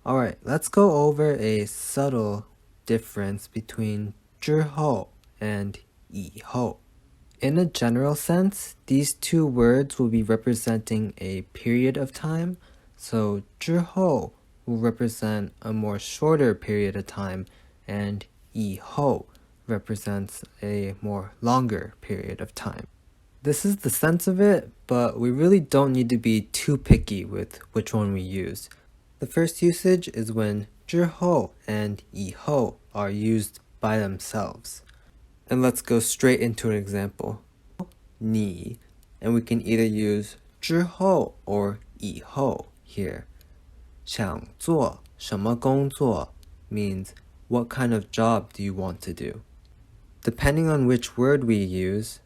Alright, let's go over a subtle difference between 之后 and 以后. In a general sense, these two words will be representing a period of time. So 之后 will represent a more shorter period of time, and 以后 represents a more longer period of time. This is the sense of it, but we really don't need to be too picky with which one we use. The first usage is when 之后 and 以后 are used by themselves. And let's go straight into an example. 你, and we can either use 之后 or 以后 here. 想做什么工作 means what kind of job do you want to do? Depending on which word we use,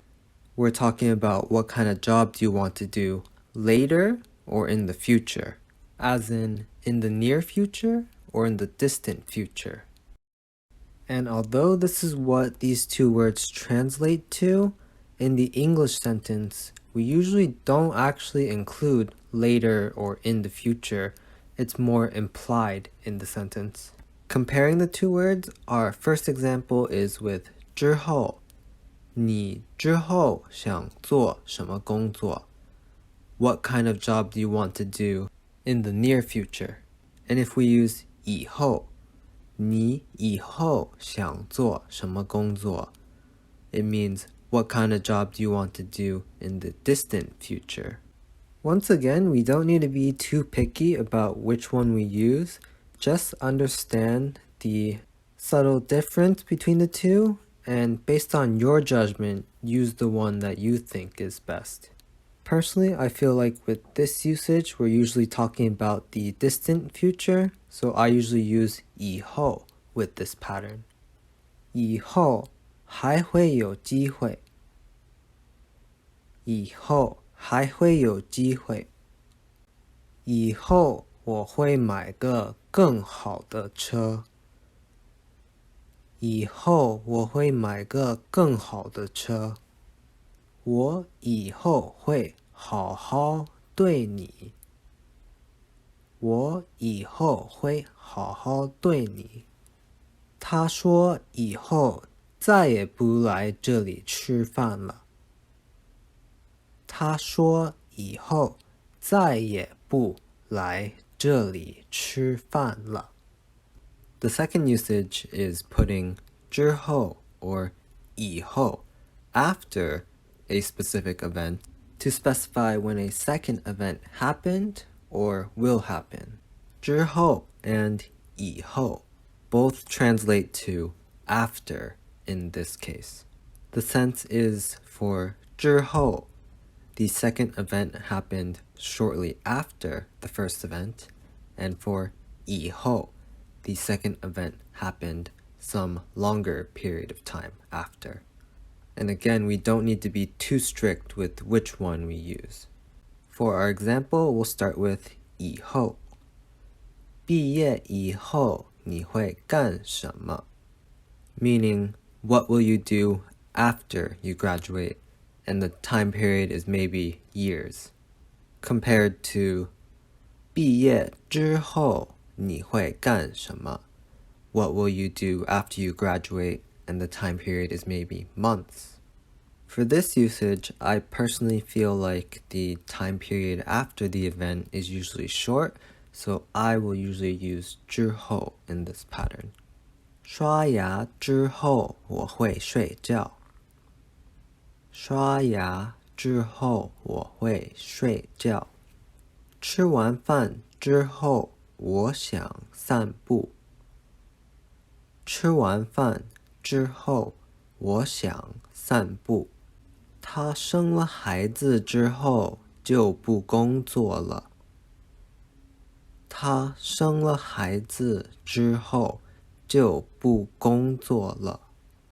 we're talking about what kind of job do you want to do later or in the future, as in the near future or in the distant future. And although this is what these two words translate to, in the English sentence, we usually don't actually include later or in the future. It's more implied in the sentence. Comparing the two words, our first example is with 之后. 你之后想做什么工作? What kind of job do you want to do in the near future? And if we use 以后, 你以后想做什么工作? It means what kind of job do you want to do in the distant future? Once again, we don't need to be too picky about which one we use. Just understand the subtle difference between the two, and based on your judgment, use the one that you think is best. Personally, I feel like with this usage, we're usually talking about the distant future, so I usually use 以后 with this pattern. 以后还会有机会. 以后还会有机会. 以后我会买个更好的车. 以后我会买个更好的车. 我以后会好好对你. 我以后会好好对你. 他说以后再也不来这里吃饭了. 他说以后再也不来这里吃饭了. The second usage is putting 之后 or 以后 after a specific event to specify when a second event happened or will happen. 之后 and 以后 both translate to after in this case. The sense is for 之后, the second event happened shortly after the first event, and for 以后, the second event happened some longer period of time after. And again, we don't need to be too strict with which one we use. For our example, we'll start with 以后. 毕业以后你会干什么? Meaning, what will you do after you graduate? And the time period is maybe years. Compared to 毕业之后你会干什么? What will you do after you graduate? And the time period is maybe months. For this usage, I personally feel like the time period after the event is usually short, so I will usually use 之后 in this pattern. 刷牙之后我会睡觉. 刷牙之后我会睡觉. 吃完饭之后我想散步. 吃完饭之后我想散步. 他生了孩子之后就不工作了. 他生了孩子之后就不工作了.